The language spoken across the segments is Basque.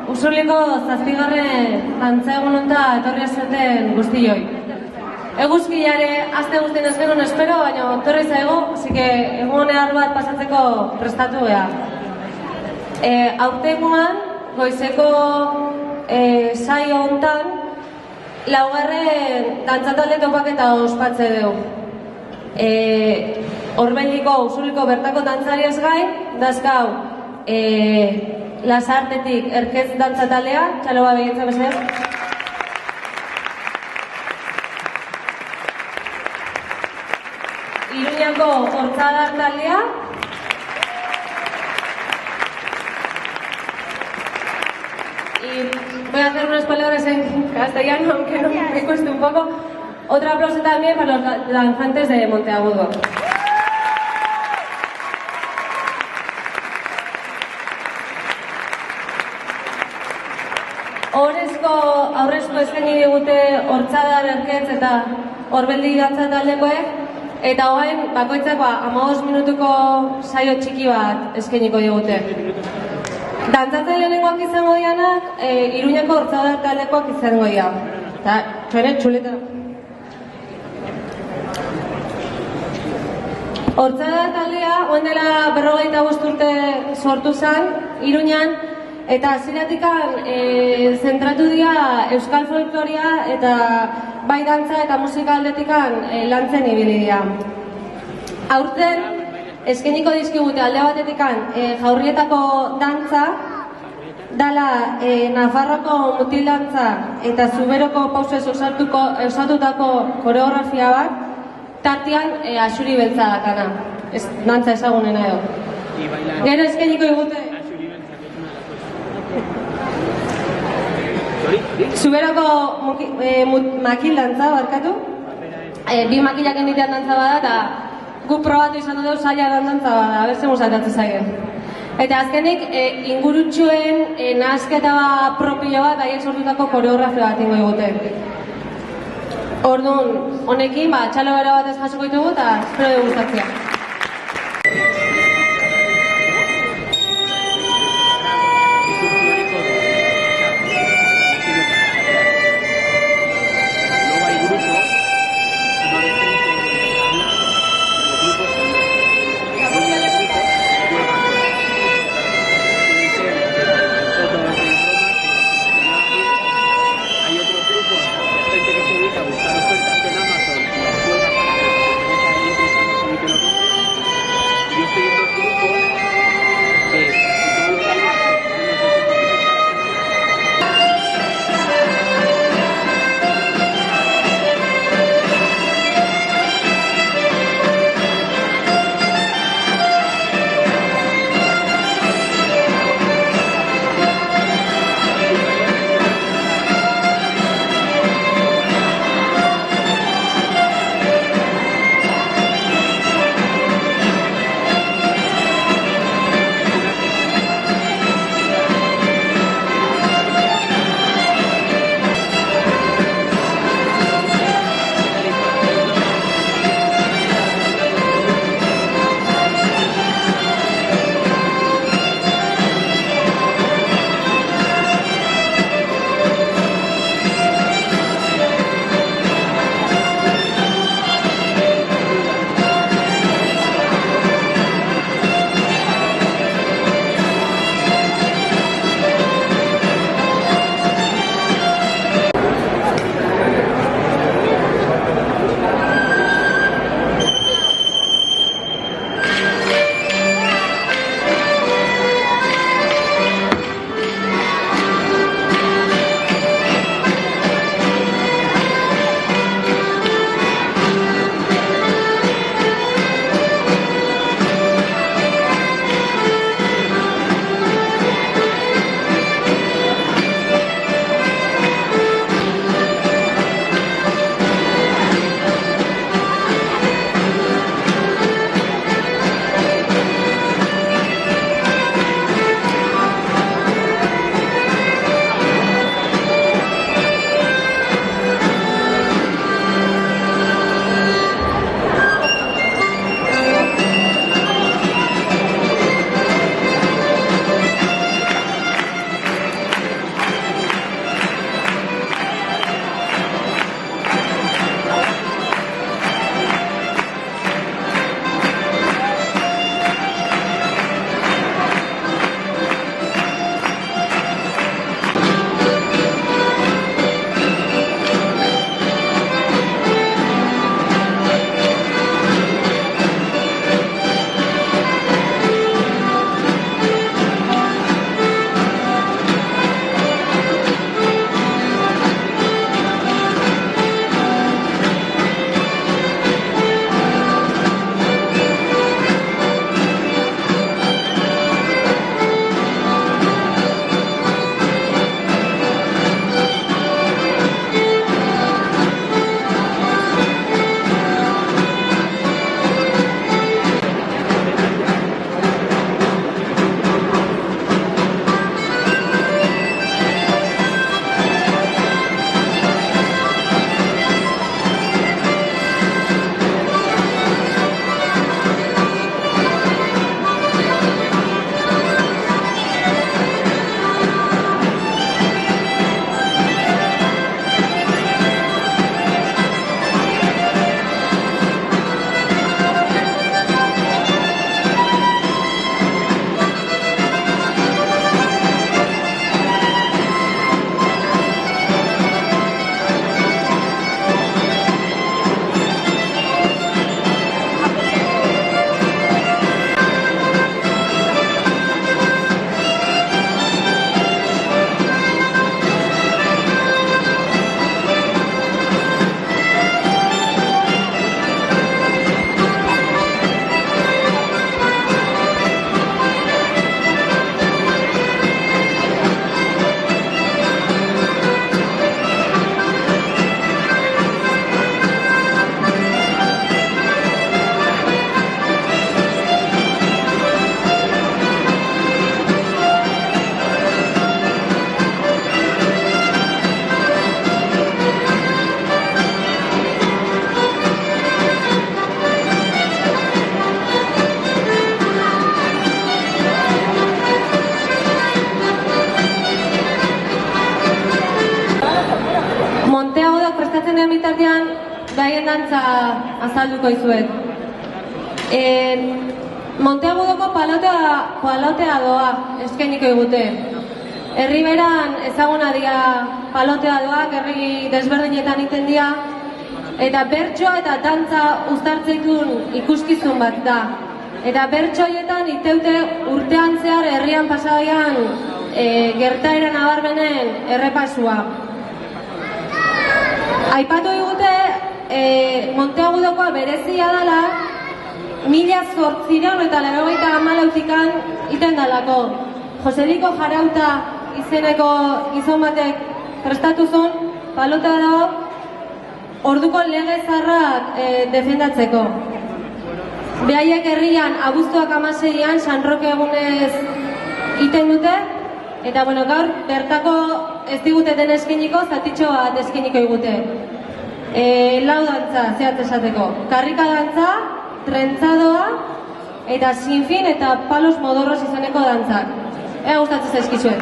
Usurliko 7. dantza egun honta etorri zuten guztioi. Eguzkilare aste guztien ez genuen espero, baina etorri zaigu, así que egun ehar bat pasatzeko prestatu beha. Aurtengoan, goizeko saio hontan, 4. dantzatalde topaketa ospatze dugu. Orbelliko, Usurliko bertako dantzariez gain, dazkau, Lasartetik Erkez dantzatalea, txalo ba begitza bezala. Iruñako Hortzadar taldea. Y voy a hacer unas palabras en castellano, aunque no me cueste un poco. Otro aplauso también para los danzantes de Monteagudo. Aurrezko eskaini digute Hortzadar, Erkez eta Orbeldi dantza taldekoek, eta hoain bakoitzak 15 minutuko saio txiki bat eskainiko digute. Dantzatzen lehenengoak izango dianak, Iruñako Hortzadar taldekoak izango dira. Eta txoene txuleta. Hortzadar taldea, oen dela 45 urte sortu zen, Iruñan, eta hasieratik zentratu dira euskal folkloria eta bai dantza eta musika aldetikan lantzen ibili dira. Aurten eskainiko dizkigute alde batetikan Jaurrietako dantza, dala Nafarroko mutil dantza eta Zuberoko pausez osatutako koreografia bat, tartean Axuri beltza dakana, dantza ezagunena edo. Gero eskainiko digute Zuberoko makil dantza, barkatu. Bi makilak egitean dantza bada, eta gu probatu izan dugu zaila dantza bada, berze musatatzen zaien. Eta azkenik, ingurutxoen nahazketa propio bat, haiek sortutako koreografia bat ingo digute. Orduan, honekin, txalo bero bat ez jasoko ditugu, eta espero dugu gustatzea. den bitartean, daien dantza azalduko izuet. Monteagudoko palotea doa eskeniko igute. Herri beran ezaguna dira palotea doak, herri desberdinetan iten dira, eta bertsoa eta dantza uztartzeikun ikuskizun bat da. Eta bertsoietan iteute urtean zehar herrian pasaian gertaera nabarbenen errepasua. Aipatu digute Monteagudokoa berezia dela 1894 iten dalako. Joseliko Jarauta izeneko gizon batek prestatu zuen palotea orduko lege zaharrak defendatzeko. Behaiek herrian abuztuak 16an San Roke egunez iten dute, eta gaur bertako ez digute den eskeniko, zatitxo bat eskeniko igute. Lau dantza, zehat esateko. Karrika dantza, trentzadoa, eta sinfin eta palos modorros izeneko dantzak. Ea gustatzen zaizkizuen.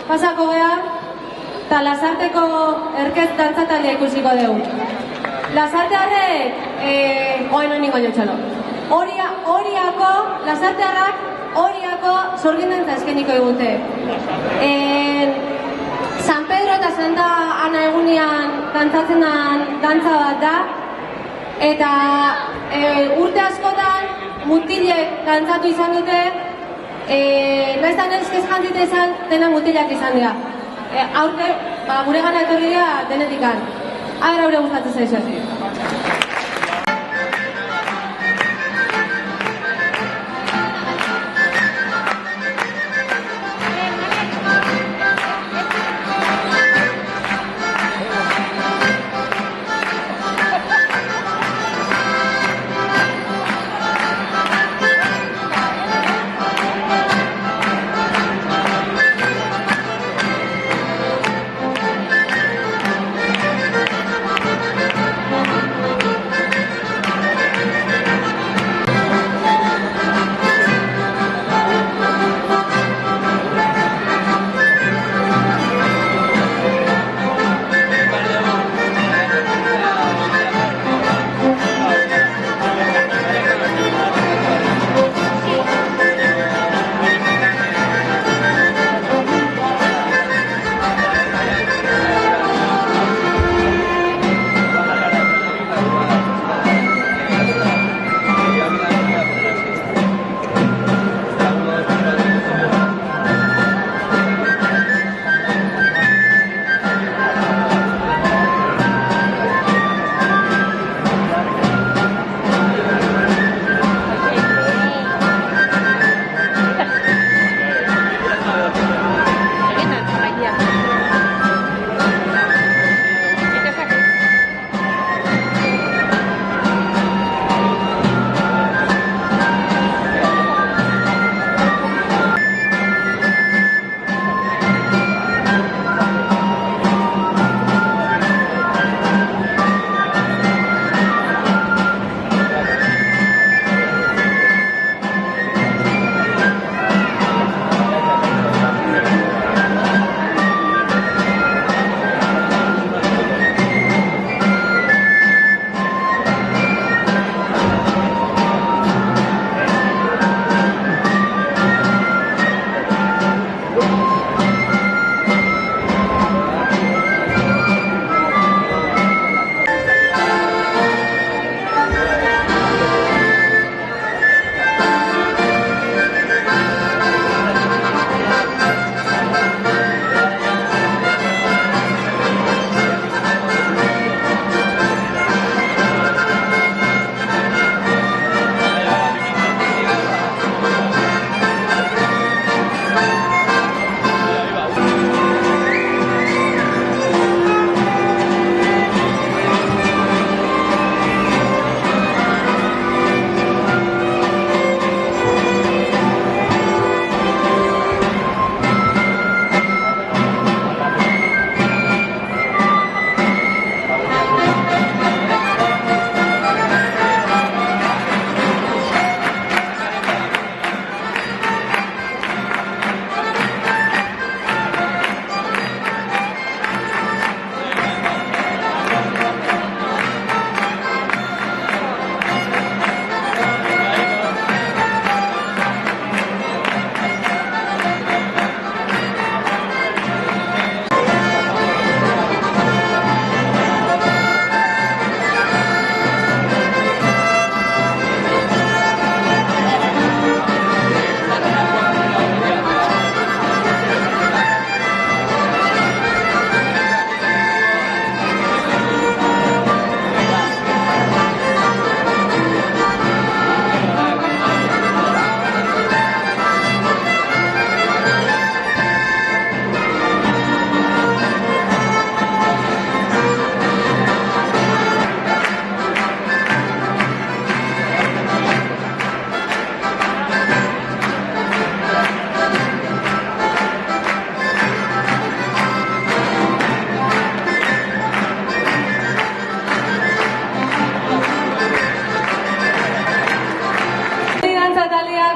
pasako gea, eta Lasarteko erkez dantzatalea ikusiko dugu. Lasartearrek, oen honi goio txalo. Horiako, Lasartearrak, horiako sorgindantza eskeniko egute. San Pedro eta Santa Ana egunian dantzatzen den dantza bat da, eta urte askotan mutilek dantzatu izan dute, nahiz da neskez jantzite izan dena mutilak izan dira. Aurte, gure gana etorri dira denetikan. Agera gure gustatzen zaizu.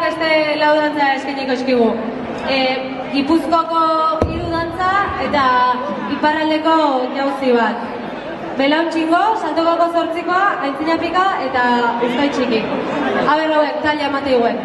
beste lau dantza eskainiko eskigu. Gipuzkoako hiru dantza eta iparraldeko jauzi bat. Belauntxingo, Saltokako 8koa, Aintzina Pika eta Uzkai Txiki. Aber hauek, talia emate iguen.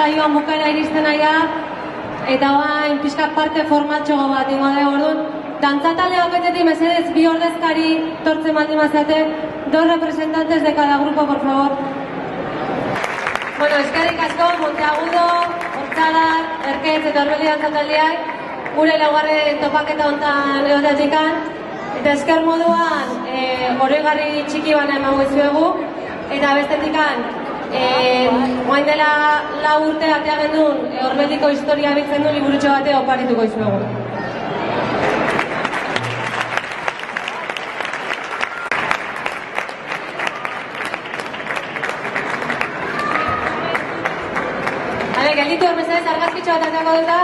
saioan bukaera iristen naia, eta oain pixka parte formatxo bat ingo da, orduan, dantzatale bakoitzetik mesedez bi ordezkari tortzen baldin bazate, 2 representantes de cada grupo, por favor. Bueno, eskerrik asko, Monteagudo, Hortzadar, Erketz eta Orbeldi dantzataldeak, gure laugarren topaketa hontan egoteatikan, eta esker moduan oroigarri txiki bana emango izuegu, eta bestetikan, oain dela 4 urte atea gendun, Orbeldiko historia biltzen du liburutxo bate oparituko izuegu. Gelditu, mesedez, argazkitxo bat ateako dut da.